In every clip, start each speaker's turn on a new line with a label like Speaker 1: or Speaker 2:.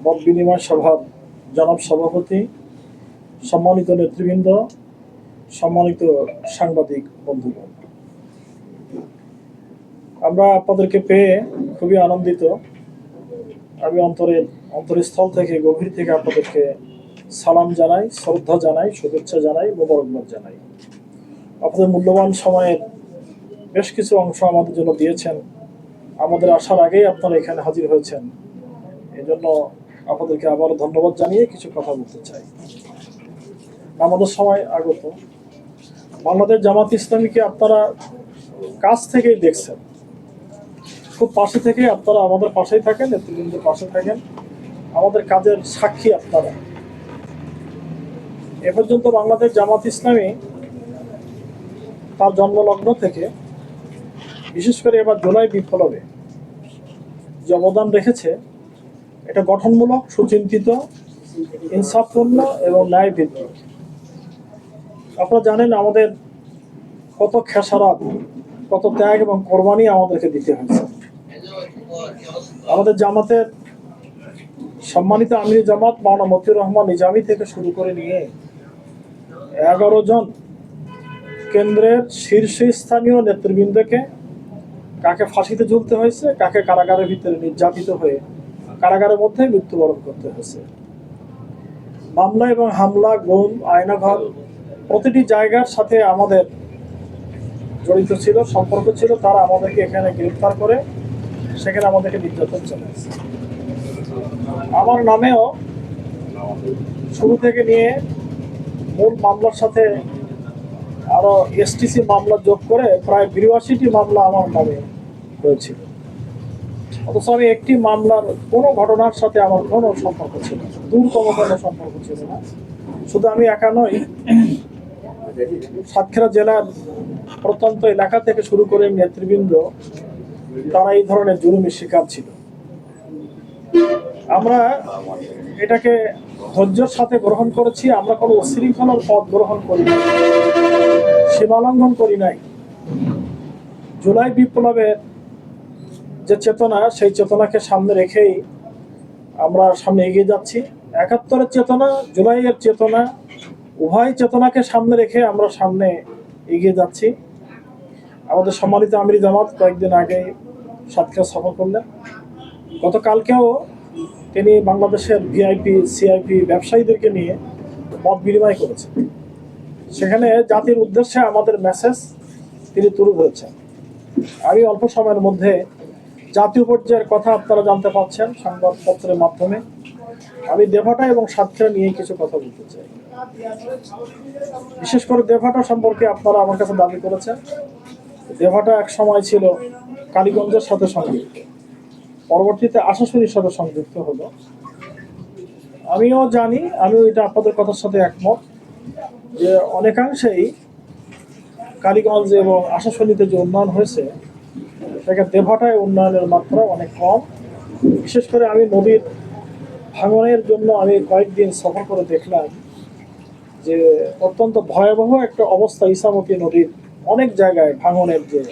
Speaker 1: মত বিনিময় সভার জনাব সভাপতি, সম্মানিত নেতৃবৃন্দ, সম্মানিত সাংবাদিক বন্ধুগণ, আমরা আপনাদেরকে পেয়ে খুবই আনন্দিত। আমি অন্তরস্থল থেকে, গভীর থেকে আপনাদেরকে সালাম জানাই, শ্রদ্ধা জানাই, শুভেচ্ছা জানাই, মোবারকবাদ জানাই। আপনাদের মূল্যবান সময়ের বেশ কিছু অংশ আমাদের জন্য দিয়েছেন। আমাদের আসার আগেই আপনারা এখানে হাজির হয়েছেন, এই জন্য আপনাদেরকে আবারও ধন্যবাদ জানিয়ে কিছু কথা বলতে চাই। আমাদের সময় আগত বাংলাদেশ জামাত ইসলামীকে আপনারা কাছ থেকেই দেখছেন, খুব পাশে থেকে আপনারা আমাদের পাশেই থাকেন, নেতৃবৃন্দের পাশে থাকেন, আমাদের কাজের সাক্ষী আপনারা। এ পর্যন্ত বাংলাদেশ জামাত ইসলামী তার জন্মলগ্ন থেকে, বিশেষ করে এবার জুলাই বিপ্লবে যে অবদান রেখেছে, এটা গঠনমূলক, সুচিন্তিত, ইনসাফপূর্ণ এবং ন্যায়ভিত্তিক। আপনারা জানেন আমাদের কত খেসারত, কত ত্যাগ এবং কোরবানি আমাদেরকে দিতে হয়েছে। আমাদের জামাতের সম্মানিত আমির জামাত মাওলানা মতিউর রহমান নিজামী থেকে শুরু করে নিয়ে 11 জন কেন্দ্রের শীর্ষস্থানীয় নেতৃবৃন্দকে কাকে ফাঁসিতে ঝুলতে হয়েছে, কাকে কারাগারের ভিতরে নির্যাতিত হয়ে কারাগারের মধ্যে মৃত্যুবরণ করতে হয়েছে। মামলা এবং হামলা, গুম, আয়নাঘর, প্রতিটি জায়গার সাথে আমাদের জড়িত ছিল, সম্পর্ক ছিল। তারা আমাদেরকে এখানে গ্রেফতার করে সেখানে আমাদেরকে নির্যাতন চালাচ্ছে। আমার নামেও শুরু থেকে নিয়ে মূল মামলার সাথে আরো এসটিসি মামলা যোগ করে প্রায় 82টি মামলা আমার নামে হয়েছিল। অথচ আমি একটি মামলার কোনো ঘটনার সাথে আমার কোনো সম্পর্ক ছিল না, দূরতম কোনো সম্পর্ক ছিল না। শুধু আমি একা নই, সাতক্ষীরা জেলার প্রত্যন্ত এলাকা থেকে শুরু করে নেতৃবৃন্দ তারা এই ধরনের জুলুমের শিকার ছিল। আমরা এটাকে ধৈর্যের সাথে গ্রহণ করেছি। আমরা কোনো উশৃঙ্খলার পথ গ্রহণ করি নাই, সীমালঙ্ঘন করি নাই। জুলাই বিপ্লবের যে চেতনা, সেই চেতনাকে সামনে রেখেই আমরা সামনে এগিয়ে যাচ্ছি। 71-এর চেতনা, জুলাইয়ের চেতনা, উভয় চেতনাকে সামনে রেখে আমরা সামনে এগিয়ে যাচ্ছি। আমাদের সম্মানিত আমির জামাত কয়েকদিন আগে সাতক্ষীরা সফর করলেন। গতকালকেও তিনি বাংলাদেশের ভিআইপি, সিআইপি ব্যবসায়ীদেরকে নিয়ে মত বিনিময় করেছেন। সেখানে জাতির উদ্দেশ্যে আমাদের মেসেজ তিনি তুলে ধরেছেন। আমি অল্প সময়ের মধ্যে জাতীয় পর্যায়ের কথা আপনারা জানতে পাচ্ছেন সংবাদপত্রের মাধ্যমে। আমি দেভাটা এবং সাতক্ষীরা নিয়ে কিছু কথা বলতে চাই। বিশেষ করে দেভাটা সম্পর্কে আপনারা আমার কাছে দাবি করেছেন। দেভাটা এক সময় ছিল কালীগঞ্জের সাথে সংযুক্ত, পরবর্তীতে আশাশুনির সাথে সংযুক্ত হলো। আমিও জানি, আমিও এটা আপনাদের কথার সাথে একমত যে অনেকাংশেই কালীগঞ্জ এবং আশাশুনিতে যে উন্নয়ন হয়েছে, সেখানে দেভাটায় উন্নয়নের মাত্রা অনেক কম। বিশেষ করে আমি নদীর ভাঙনের জন্য আমি কয়েকদিন সফর করে দেখলাম যে অত্যন্ত ভয়াবহ একটা অবস্থা। ইসামতি নদীর অনেক জায়গায় ভাঙনের যে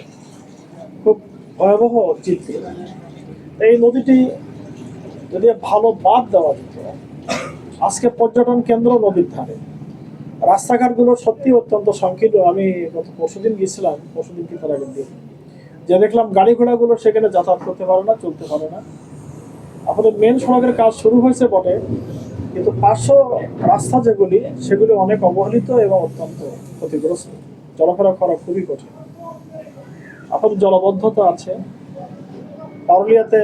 Speaker 1: খুব ভয়াবহ চিত্র। এই নদীটি যদি ভালো বাঁধ দেওয়া যেত, আজকে পর্যটন কেন্দ্র নদীর ধারে, রাস্তাঘাটগুলো সত্যি অত্যন্ত সংকীর্ণ। আমি গত পরশুদিন গিয়েছিলাম, পরশুদিন কি তার আগের দিন, যে দেখলাম গাড়ি ঘোড়াগুলো সেখানে যাতায়াত করতে পারে না, চলতে পারে না। আমাদের মেন সড়কের কাজ শুরু হয়েছে বটে, কিন্তু পার্শ্ব রাস্তা যেগুলি, সেগুলি অনেক অবহেলিত এবং অত্যন্ত ক্ষতিগ্রস্ত। চলাফেরা করা খুবই কঠিন। আপনাদের জলবদ্ধতা আছে, পারুলিয়াতে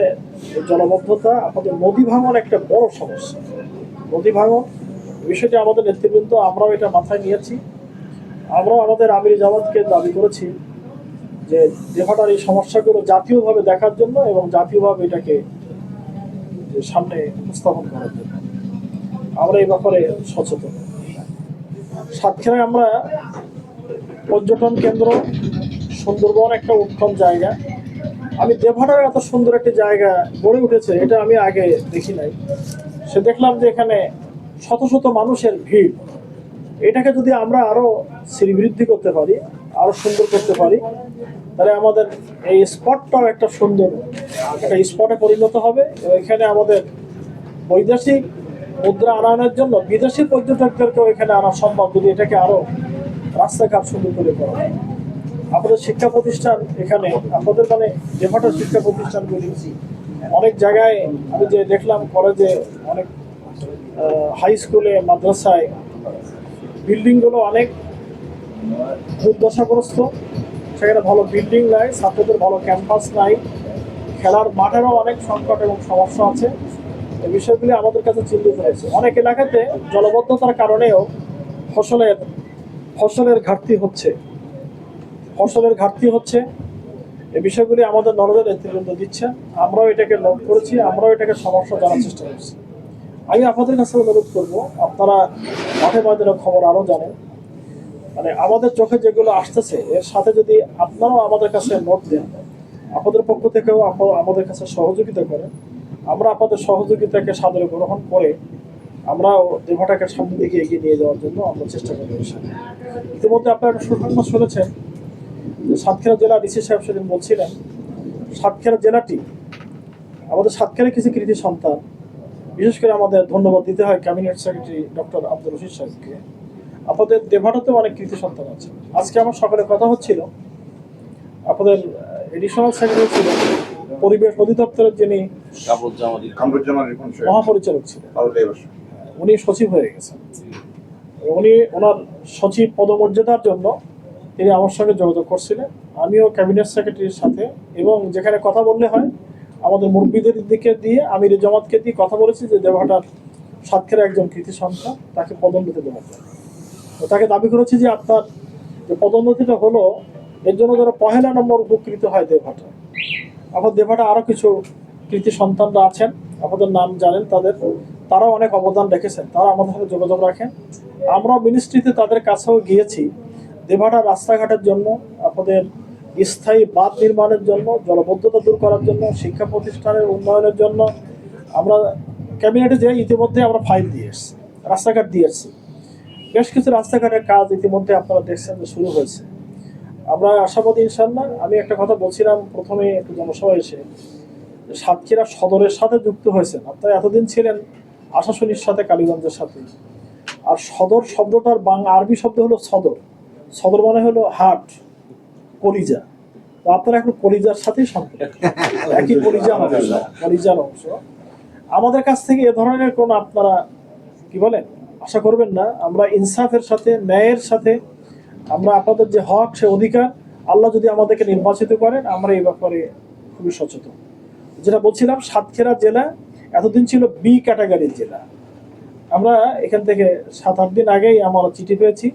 Speaker 1: জলবদ্ধতা, আপনাদের নদী ভাঙন একটা বড় সমস্যা। নদী ভাঙন বিষয়টি আমাদের নেতৃবৃন্দ, আমরাও এটা মাথায় নিয়েছি। আমরাও আমাদের আমির জামাতকে দাবি করেছি যে দেভাটার এই সমস্যাগুলো জাতীয়ভাবে দেখার জন্য এবং জাতীয়ভাবে এটাকে সামনে উপস্থাপন করার জন্য আমরা এই ব্যাপারে সচেতন। সাতক্ষীরায় আমরা পর্যটন কেন্দ্র, সুন্দরবন একটা উত্তম জায়গা। আমি দেভাটার এত সুন্দর একটা জায়গা গড়ে উঠেছে, এটা আমি আগে দেখি নাই। সে দেখলাম যে এখানে শত শত মানুষের ভিড়। এটাকে যদি আমরা আরো শ্রীবৃদ্ধি করতে পারি, আরো সুন্দর করতে পারি, তাহলে আমাদের এই স্পটটাও একটা সুন্দর একটা স্পটে পরিণত হবে। এখানে আমাদের বৈদেশিক মুদ্রা আনয়নের জন্য বিদেশি পর্যটকদেরকেও এখানে আনা সম্ভব যদি এটাকে আরো রাস্তাঘাট সুন্দর করে করা হয়। আমাদের শিক্ষা প্রতিষ্ঠান এখানে আপনাদের মানে দেভাটার শিক্ষা প্রতিষ্ঠানগুলি অনেক জায়গায় আমি যে দেখলাম কলেজে অনেক হাই স্কুলে মাদ্রাসায় বিল্ডিংগুলো অনেক দুর্দশাগ্রস্ত, সেখানে ভালো বিল্ডিং নাই, ছাত্রদের ভালো ক্যাম্পাস নাই, খেলার মাঠেরও অনেক সংকট এবং সমস্যা আছে। এই বিষয়গুলি আমাদের কাছে চিন্তিত হয়েছে। অনেক এলাকাতে জলবদ্ধতার কারণেও ফসলের ঘাটতি হচ্ছে। এই বিষয়গুলি আমাদের নজরে নেতৃবৃন্দ দিচ্ছেন, আমরাও এটাকে নোট করেছি, আমরাও এটাকে সমস্যা জানার চেষ্টা করছি। আমি আপনাদের কাছে অনুরোধ করব, আপনারা মাঠে ময়দানের খবর আরও জানেন, মানে আমাদের চোখে যেগুলো আসতেছে এর সাথে যদি আপনারাও আমাদের কাছে নোট দেন, আপনাদের পক্ষ থেকেও আমাদের কাছে সহযোগিতা করেন, আমরা আপনাদের সহযোগিতাকে সাদরে গ্রহণ করে আমরাও দেভাটাকে সামনের দিকে এগিয়ে নিয়ে যাওয়ার জন্য আমরা চেষ্টা করব। ইতিমধ্যে আপনারা একটা সুসংবাদ শুনেছেন যে সাতক্ষীরা জেলা ডিসি সাহেব সেদিন বলছিলেন, সাতক্ষীরা জেলাটি আমাদের সাতক্ষীরা কিছু কৃতি সন্তান, বিশেষ করে আমাদের ধন্যবাদ দিতে হয় cabinet secretary doctor Abdul Rashid সাহেবকে। আপনাদের দেভাটাতেও অনেক কৃতি সন্তান আছে। আজকে আমার সকালে কথা হচ্ছিল, আপনাদের এডিশনাল সেক্রেটারি ছিলেন পরিবেশ অধিদপ্তরের, যিনি মহাপরিচালক ছিলেন, উনি সচিব হয়ে গেছেন। উনি ওনার সচিব পদমর্যাদার জন্য তিনি আমার সঙ্গে যোগাযোগ করছিলেন, আমিও ক্যাবিনেট সেক্রেটারির সাথে, এবং যেখানে কথা বললে হয় আমাদের মুরব্বীদের দিকে দিয়ে আমির জামাতকে দিয়ে কথা বলেছি যে দেভাটার সাতক্ষীরা একজন কৃতি সন্তান, তাকে পদোন্নতি দেওয়ার জন্য। তো তাকে দাবি করেছি যে আপনার যে পদোন্নতিটা হলো এর জন্য যারা 1 নম্বর উপকৃত হয় দেভাটা। এখন দেভাটা আরও কিছু কৃতি সন্তানরা আছেন, আপনাদের নাম জানেন, তারাও অনেক অবদান রেখেছেন, তারা আমাদের সাথে যোগাযোগ রাখেন। আমরা মিনিস্ট্রিতে তাদের কাছেও গিয়েছি দেভাটা রাস্তাঘাটের জন্য, আপনাদের স্থায়ী বাঁধ নির্মাণের জন্য, জলবদ্ধতা দূর করার জন্য, শিক্ষা প্রতিষ্ঠানের উন্নয়নের জন্য। আমরা ক্যাবিনেটে যে ইতিমধ্যে আমরা ফাইল দিয়ে এসেছি, রাস্তাঘাট দিয়ে এসেছি, বেশ কিছু রাস্তাঘাটের কাজ ইতিমধ্যে আপনারা দেখছেন যে শুরু হয়েছে। আমরা আশাবাদী ইনশাল্লাহ। আমি একটা কথা বলছিলাম প্রথমে একটু জনসভায় এসে, সাতক্ষীরা সদরের সাথে যুক্ত হয়েছেন। আপনারা এতদিন ছিলেন আশাশুনির সাথে, কালীগঞ্জের সাথে। আর সদর শব্দটার আরবি শব্দ হলো সদর, সদর মানে হলো হাট, কলিজা। তো আপনারা এখন কলিজার সাথেই সম্পর্ক, একই কলিজার অংশ। আমাদের কাছ থেকে এ ধরনের কোনো আপনারা কি বলেন আশা করবেন না। আমরা ইনসাফের সাথে, ন্যায়ের সাথে, আমরা আপনাদের যে হক সে অধিকার, আল্লাহ যদি আমাদেরকে নির্বাচিত করেন, আমরা এই ব্যাপারে খুবই সচেতন। যেটা বলছিলাম, সাতক্ষীরা জেলা এতদিন ছিল বি ক্যাটাগরির জেলা। আমরা এখান থেকে 7-8 দিন আগেই আমরা চিঠি পেয়েছি,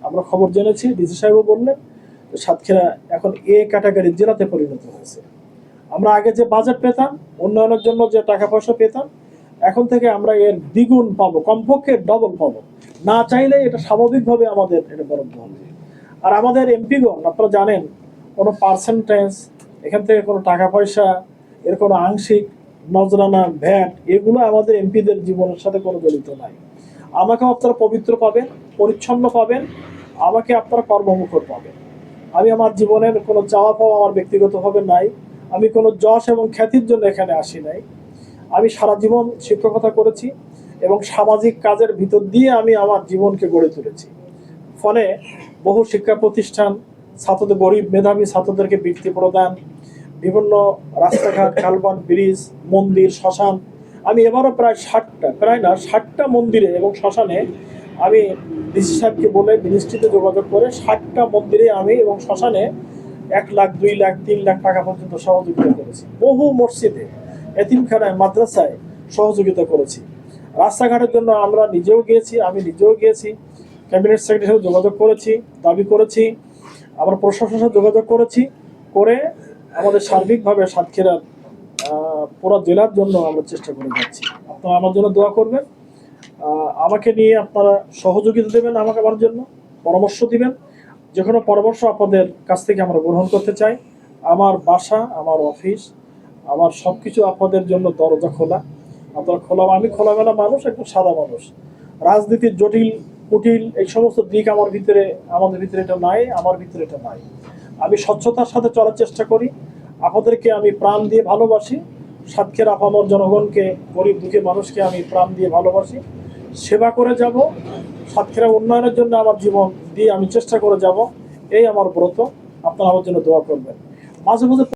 Speaker 1: আমরা খবর জেনেছি, ডিসি সাহেবও বললেন সাতক্ষীরা এখন এ ক্যাটাগরির জেলাতে পরিণত হয়েছে। আমরা আগে যে বাজেট পেতাম, উন্নয়নের জন্য যে টাকা পয়সা পেতাম, এখন থেকে আমরা এর দ্বিগুণ পাবো, কমপক্ষে ডবল পাবো। না চাইলে এটা স্বাভাবিকভাবে আমাদের এটা বরাদ্দ হবে। আর আমাদের এমপিগণ আপনারা জানেন, কোনো পার্সেন্টেজ, এখান থেকে কোনো টাকা পয়সা, এর কোনো আংশিক নজরানা, ভ্যাট, এগুলো আমাদের এমপিদের জীবনের সাথে কোনো জড়িত নাই। আমাকেও আপনারা পবিত্র পাবেন, পরিচ্ছন্ন পাবেন, আমাকে আপনারা কর্মমুখর পাবেন। আমি আমার জীবনের কোনো চাওয়া পাওয়া আমার ব্যক্তিগতভাবে নাই। আমি কোনো যশ এবং খ্যাতির জন্য এখানে আসি নাই। আমি সারা জীবন শিক্ষকতা করেছি এবং সামাজিক কাজের ভিতর দিয়ে আমি আমার জীবনকে গড়ে তুলেছি। ফলে বহু শিক্ষা প্রতিষ্ঠান, ছাত্রদের, গরিব মেধাবী ছাত্রদেরকে বৃত্তি প্রদান, বিভিন্ন রাস্তাঘাট, কালভার্ট, ব্রিজ, মন্দির, শ্মশান, আমি এবারও প্রায় 60টা মন্দিরে এবং শ্মশানে আমি ডিসি সাহেবকে বলে মিনিস্ট্রিতে যোগাযোগ করে 60টা মন্দিরে আমি এবং শ্মশানে 1 লাখ, 2 লাখ, 3 লাখ টাকা পর্যন্ত সহযোগিতা করেছি। বহু মসজিদে, এতিমখানায়, মাদ্রাসায় সহযোগিতা করেছি। রাস্তাঘাটের জন্য আমরা নিজেও গিয়েছি, আমি নিজেও গিয়েছি, ক্যাবিনেট সেক্রেটারির সাথে যোগাযোগ করেছি, দাবি করেছি, আমরা প্রশাসনের সাথে যোগাযোগ করেছি, করে আমাদের সার্বিকভাবে সাতক্ষীরার পুরো জেলার জন্য আমরা চেষ্টা করে যাচ্ছি। আপনারা আমার জন্য দোয়া করবেন, আমাকে নিয়ে আপনারা সহযোগিতা দেবেন, আমার জন্য পরামর্শ দিবেন। যে কোনো পরামর্শ আপনাদের কাছ থেকে আমরা গ্রহণ করতে চাই। আমার বাসা, আমার অফিস, আমার সব কিছু আপনাদের জন্য দরজা খোলা। আপনারা আমি খোলামেলা মানুষ, একদম সাদা মানুষ। রাজনীতির জটিল কুটিল এই সমস্ত দিক আমাদের ভিতরে এটা নাই, আমার ভিতরে এটা নাই। আমি স্বচ্ছতার সাথে চলার চেষ্টা করি, আপনাদেরকে আমি প্রাণ দিয়ে ভালোবাসি, সাতক্ষীরা আপামর জনগণকে, গরিব দুঃখী মানুষকে আমি প্রাণ দিয়ে ভালোবাসি, সেবা করে যাব, সাতক্ষীরা উন্নয়নের জন্য আমার জীবন দিয়ে আমি চেষ্টা করে যাব, এই আমার ব্রত। আপনারা আমার জন্য দোয়া করবেন। মাঝে মাঝে